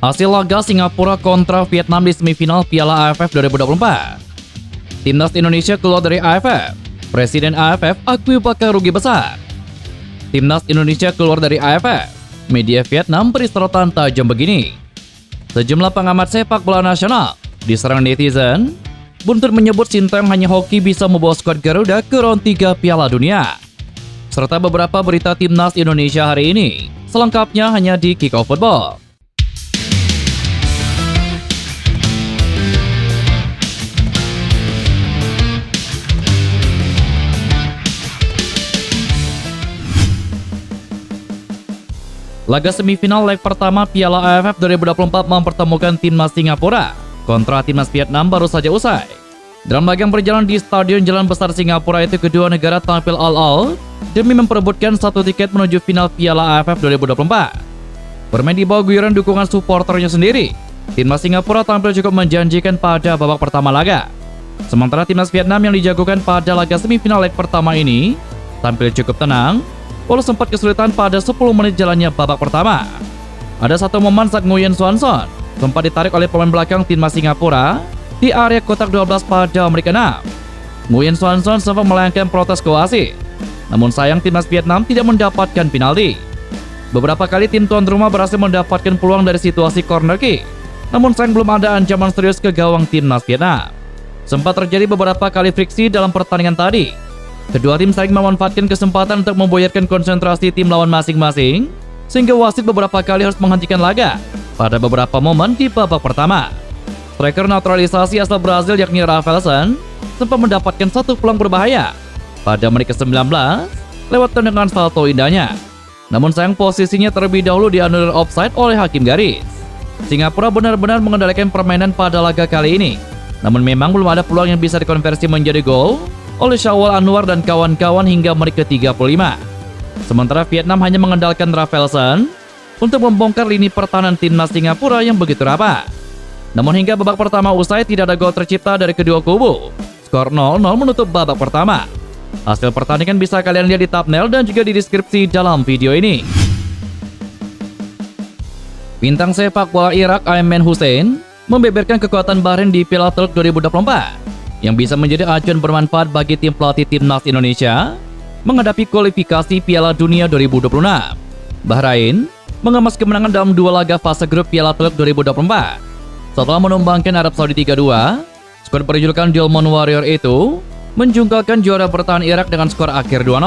Hasil laga Singapura kontra Vietnam di semifinal Piala AFF 2024. Timnas Indonesia keluar dari AFF. Presiden AFF akui bakal rugi besar. Timnas Indonesia keluar dari AFF. Media Vietnam beri sorotan tajam begini. Sejumlah pengamat sepak bola nasional diserang netizen. Buntut menyebut Sintayong hanya hoki bisa membawa skuad Garuda ke round 3 Piala Dunia. Serta beberapa berita Timnas Indonesia hari ini. Selengkapnya hanya di Kickoff Football. Laga semifinal leg pertama Piala AFF 2024 mempertemukan timnas Singapura kontra timnas Vietnam baru saja usai. Dalam laga yang berjalan di Stadion Jalan Besar Singapura itu, kedua negara tampil all-out demi memperebutkan satu tiket menuju final Piala AFF 2024. Bermain di bawah guyuran dukungan suporternya sendiri, timnas Singapura tampil cukup menjanjikan pada babak pertama laga. Sementara timnas Vietnam yang dijagokan pada laga semifinal leg pertama ini tampil cukup tenang, walau sempat kesulitan pada 10 menit jalannya babak pertama. Ada satu momen saat Nguyen Xuan Son sempat ditarik oleh pemain belakang timnas Singapura di area kotak 12 pada menit ke-6. Nguyen Xuan Son sempat melayangkan protes ke wasit, namun sayang timnas Vietnam tidak mendapatkan penalti. Beberapa kali tim tuan rumah berhasil mendapatkan peluang dari situasi corner kick, namun sayang belum ada ancaman serius ke gawang timnas Vietnam. Sempat terjadi beberapa kali friksi dalam pertandingan tadi. Kedua tim saling memanfaatkan kesempatan untuk memboyarkan konsentrasi tim lawan masing-masing, sehingga wasit beberapa kali harus menghentikan laga pada beberapa momen di babak pertama. Striker naturalisasi asal Brazil yakni Rafaelson sempat mendapatkan satu peluang berbahaya pada menit ke-19 lewat tendangan salto indahnya. Namun sayang posisinya terlebih dahulu dianulir offside oleh hakim garis. Singapura benar-benar mengendalikan permainan pada laga kali ini, namun memang belum ada peluang yang bisa dikonversi menjadi gol oleh Syawal Anwar dan kawan-kawan hingga menit ke-35. Sementara Vietnam hanya mengandalkan Rafaelson untuk membongkar lini pertahanan timnas Singapura yang begitu rapat. Namun hingga babak pertama usai tidak ada gol tercipta dari kedua kubu. Skor 0-0 menutup babak pertama. Hasil pertandingan bisa kalian lihat di thumbnail dan juga di deskripsi dalam video ini. Bintang sepak bola Irak Ayman Hussein membeberkan kekuatan Bahrain di Piala Teluk 2024 yang bisa menjadi acuan bermanfaat bagi tim pelatih timnas Indonesia menghadapi kualifikasi Piala Dunia 2026. Bahrain mengemas kemenangan dalam 2 laga fase grup Piala Teluk 2024. Setelah menumbangkan Arab Saudi 3-2, skuad berjulukan Diamond Warrior itu menjungkalkan juara bertahan Irak dengan skor akhir 2-0.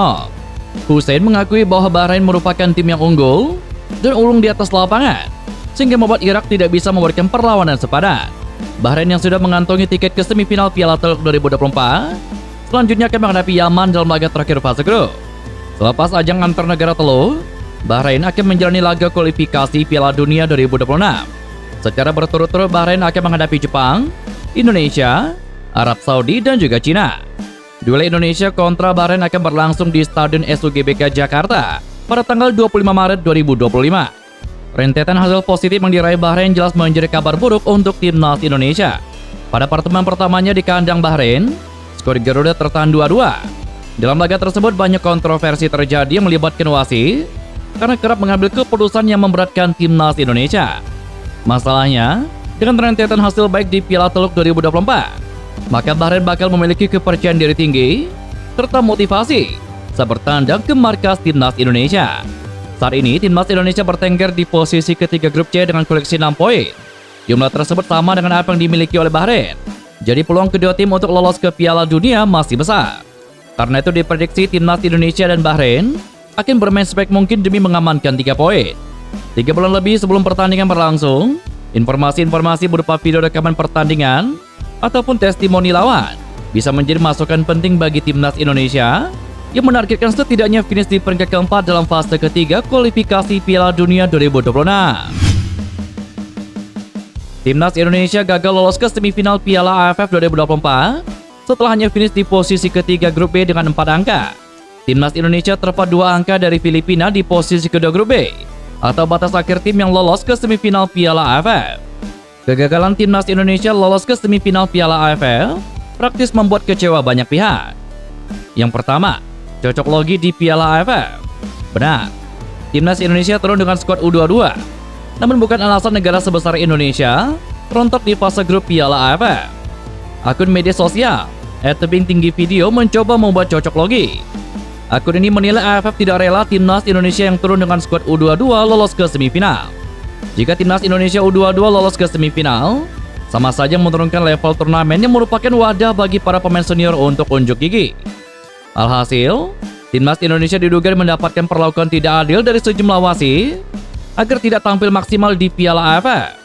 Hussein mengakui bahwa Bahrain merupakan tim yang unggul dan ulung di atas lapangan, sehingga membuat Irak tidak bisa memberikan perlawanan sepadan. Bahrain yang sudah mengantongi tiket ke semifinal Piala Teluk 2024 selanjutnya akan menghadapi Yaman dalam laga terakhir fase grup. Selepas ajang antar negara teluk, Bahrain akan menjalani laga kualifikasi Piala Dunia 2026. Secara berturut-turut Bahrain akan menghadapi Jepang, Indonesia, Arab Saudi, dan juga Cina. Duel Indonesia kontra Bahrain akan berlangsung di Stadion SUGBK Jakarta pada tanggal 25 Maret 2025. Rentetan hasil positif yang diraih Bahrain jelas menjadi kabar buruk untuk timnas Indonesia. Pada pertemuan pertamanya di kandang Bahrain, skor Garuda tertahan 2-2. Dalam laga tersebut banyak kontroversi terjadi yang melibatkan wasit karena kerap mengambil keputusan yang memberatkan timnas Indonesia. Masalahnya, dengan rentetan hasil baik di Piala Teluk 2024, maka Bahrain bakal memiliki kepercayaan diri tinggi serta motivasi saat bertandang ke markas timnas Indonesia. Saat ini, timnas Indonesia bertengger di posisi ketiga grup C dengan koleksi 6 poin. Jumlah tersebut sama dengan apa yang dimiliki oleh Bahrain. Jadi peluang kedua tim untuk lolos ke Piala Dunia masih besar. Karena itu diprediksi timnas Indonesia dan Bahrain akan bermain sebaik mungkin demi mengamankan 3 poin. 3 bulan lebih sebelum pertandingan berlangsung, informasi-informasi berupa video rekaman pertandingan ataupun testimoni lawan bisa menjadi masukan penting bagi timnas Indonesia yang menargetkan setidaknya finish di peringkat keempat dalam fase ketiga kualifikasi Piala Dunia 2026. Timnas Indonesia gagal lolos ke semifinal Piala AFF 2024 setelah hanya finish di posisi ketiga grup B dengan 4 angka. Timnas Indonesia terdapat 2 angka dari Filipina di posisi kedua grup B, atau batas akhir tim yang lolos ke semifinal Piala AFF. Kegagalan timnas Indonesia lolos ke semifinal Piala AFF praktis membuat kecewa banyak pihak. Yang pertama, cocok logi di Piala AFF. Benar, timnas Indonesia turun dengan skuad U22. namun bukan alasan negara sebesar Indonesia rontok di fase grup Piala AFF. Akun media sosial @tebingtinggivideo mencoba membuat cocok logi. Akun ini menilai AFF tidak rela timnas Indonesia yang turun dengan skuad U22 lolos ke semifinal. Jika timnas Indonesia U22 lolos ke semifinal, sama saja menurunkan level turnamen yang merupakan wadah bagi para pemain senior untuk unjuk gigi. Alhasil, timnas Indonesia diduga mendapatkan perlakuan tidak adil dari sejumlah wasit agar tidak tampil maksimal di Piala AFF.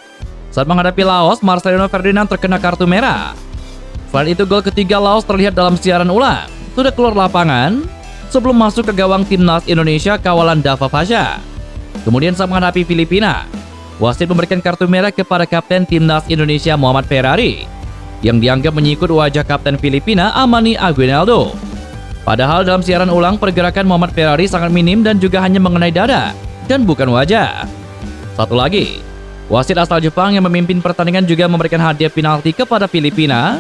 Saat menghadapi Laos, Marcelino Ferdinand terkena kartu merah. Selain itu, gol ketiga Laos terlihat dalam siaran ulang sudah keluar lapangan sebelum masuk ke gawang timnas Indonesia kawalan Dava Fasha. Kemudian saat menghadapi Filipina, wasit memberikan kartu merah kepada kapten timnas Indonesia Muhammad Ferrari yang dianggap menyikut wajah kapten Filipina Amani Aguinaldo. Padahal dalam siaran ulang pergerakan Muhammad Ferrari sangat minim dan juga hanya mengenai dada dan bukan wajah. Satu lagi, wasit asal Jepang yang memimpin pertandingan juga memberikan hadiah penalti kepada Filipina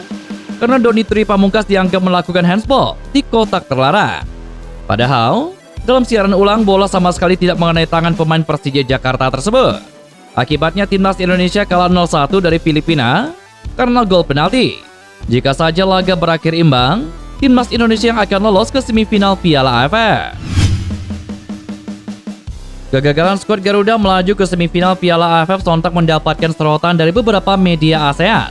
karena Donitri Pamungkas dianggap melakukan handsball di kotak terlarang. Padahal, dalam siaran ulang bola sama sekali tidak mengenai tangan pemain Persija Jakarta tersebut. Akibatnya timnas Indonesia kalah 0-1 dari Filipina karena gol penalti. Jika saja laga berakhir imbang, timnas Indonesia yang akan lolos ke semifinal Piala AFF. Kegagalan skuad Garuda melaju ke semifinal Piala AFF sontak mendapatkan sorotan dari beberapa media ASEAN.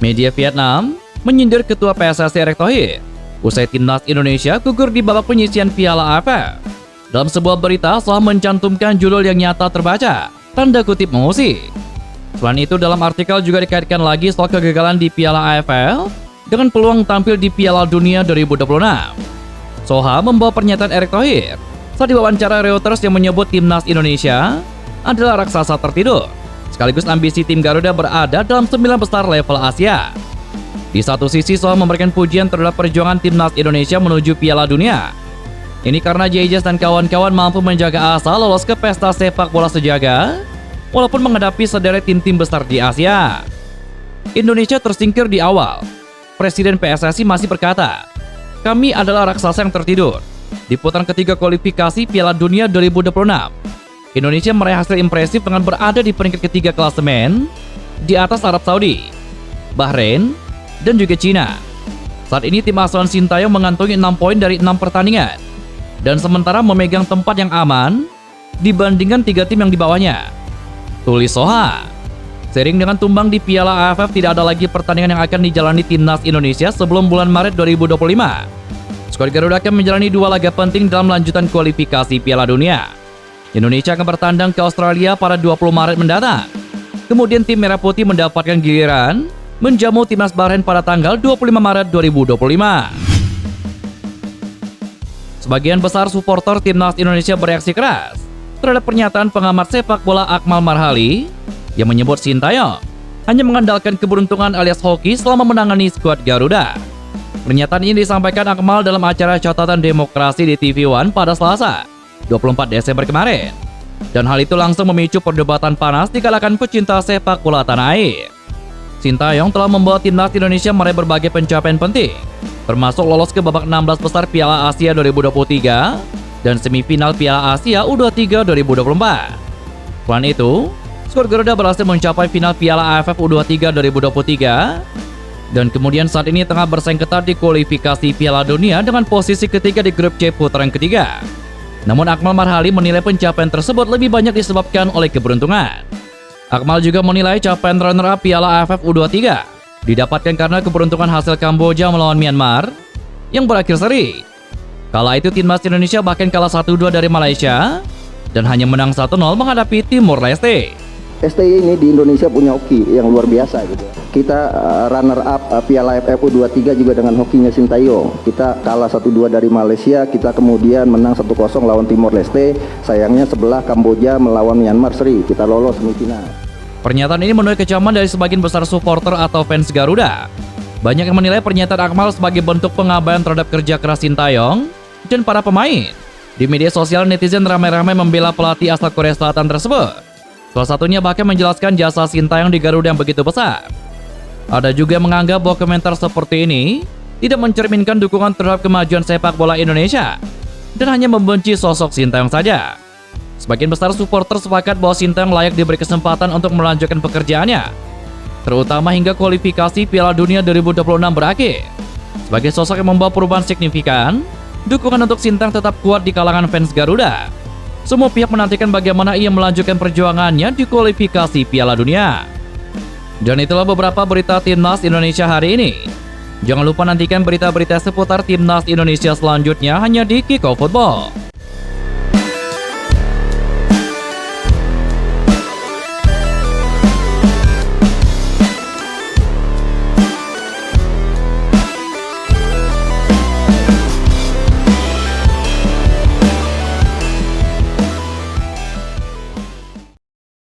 Media Vietnam menyindir ketua PSSI Erick Thohir usai timnas Indonesia gugur di babak penyisihan Piala AFF. Dalam sebuah berita telah mencantumkan judul yang nyata terbaca, tanda kutip mengusik. Selain itu, dalam artikel juga dikaitkan lagi soal kegagalan di Piala AFF dengan peluang tampil di Piala Dunia 2026. Soha membawa pernyataan Erick Thohir saat diwawancara Reuters yang menyebut timnas Indonesia adalah raksasa tertidur, sekaligus ambisi tim Garuda berada dalam 9 besar level Asia. Di satu sisi, Soha memberikan pujian terhadap perjuangan timnas Indonesia menuju Piala Dunia. Ini karena JJ dan kawan-kawan mampu menjaga asa lolos ke pesta sepak bola sejaga, walaupun menghadapi sederet tim-tim besar di Asia. Indonesia tersingkir di awal. Presiden PSSI masih berkata, "Kami adalah raksasa yang tertidur." Di putaran ketiga kualifikasi Piala Dunia 2026, Indonesia meraih hasil impresif dengan berada di peringkat ketiga klasemen di atas Arab Saudi, Bahrain, dan juga Cina. Saat ini tim asuhan Sintayong mengantongi 6 poin dari 6 pertandingan dan sementara memegang tempat yang aman dibandingkan 3 tim yang di bawahnya. Tulis Soha. Seiring dengan tumbang di Piala AFF, tidak ada lagi pertandingan yang akan dijalani timnas Indonesia sebelum bulan Maret 2025. Skuad Garuda akan menjalani 2 laga penting dalam lanjutan kualifikasi Piala Dunia. Indonesia akan bertandang ke Australia pada 20 Maret mendatang. Kemudian tim Merah Putih mendapatkan giliran menjamu timnas Bahrain pada tanggal 25 Maret 2025. Sebagian besar supporter timnas Indonesia bereaksi keras terhadap pernyataan pengamat sepak bola Akmal Marhali yang menyebut Sintayong hanya mengandalkan keberuntungan alias hoki selama menangani skuad Garuda. Pernyataan ini disampaikan Akmal dalam acara catatan demokrasi di TV One pada Selasa, 24 Desember kemarin. Dan hal itu langsung memicu perdebatan panas di kalangan pecinta sepak bola tanah air. Sintayong telah membawa timnas Indonesia meraih berbagai pencapaian penting, termasuk lolos ke babak 16 besar Piala Asia 2023 dan semifinal Piala Asia U23 2024. Selain itu, skuad Garuda berhasil mencapai final Piala AFF U23 2023 dan kemudian saat ini tengah bersaing ketat di kualifikasi Piala Dunia dengan posisi ketiga di grup C putaran ketiga. Namun Akmal Marhali menilai pencapaian tersebut lebih banyak disebabkan oleh keberuntungan. Akmal juga menilai capaian runner-up Piala AFF U23 didapatkan karena keberuntungan hasil Kamboja melawan Myanmar yang berakhir seri. Kala itu timnas Indonesia bahkan kalah 1-2 dari Malaysia dan hanya menang 1-0 menghadapi Timor Leste. STI ini di Indonesia punya hoki yang luar biasa gitu. Kita runner up Piala AFF U23 juga dengan hokinya Sintayong. Kita kalah 1-2 dari Malaysia, kita kemudian menang 1-0 lawan Timor Leste. Sayangnya sebelah Kamboja melawan Myanmar seri, kita lolos semifinal. Pernyataan ini menuai kecaman dari sebagian besar supporter atau fans Garuda. Banyak yang menilai pernyataan Akmal sebagai bentuk pengabaian terhadap kerja keras Sintayong dan para pemain. Di media sosial, netizen ramai-ramai membela pelatih asal Korea Selatan tersebut. Salah satunya bahkan menjelaskan jasa Sintayong di Garuda yang begitu besar. Ada juga yang menganggap bahwa komentar seperti ini tidak mencerminkan dukungan terhadap kemajuan sepak bola Indonesia dan hanya membenci sosok Sintayong saja. Sebagian besar supporter sepakat bahwa Sintayong layak diberi kesempatan untuk melanjutkan pekerjaannya, terutama hingga kualifikasi Piala Dunia 2026 berakhir. Sebagai sosok yang membawa perubahan signifikan, dukungan untuk Sintayong tetap kuat di kalangan fans Garuda. Semua pihak menantikan bagaimana ia melanjutkan perjuangannya di kualifikasi Piala Dunia. Dan itulah beberapa berita Timnas Indonesia hari ini. Jangan lupa nantikan berita-berita seputar Timnas Indonesia selanjutnya hanya di Kickoff Football.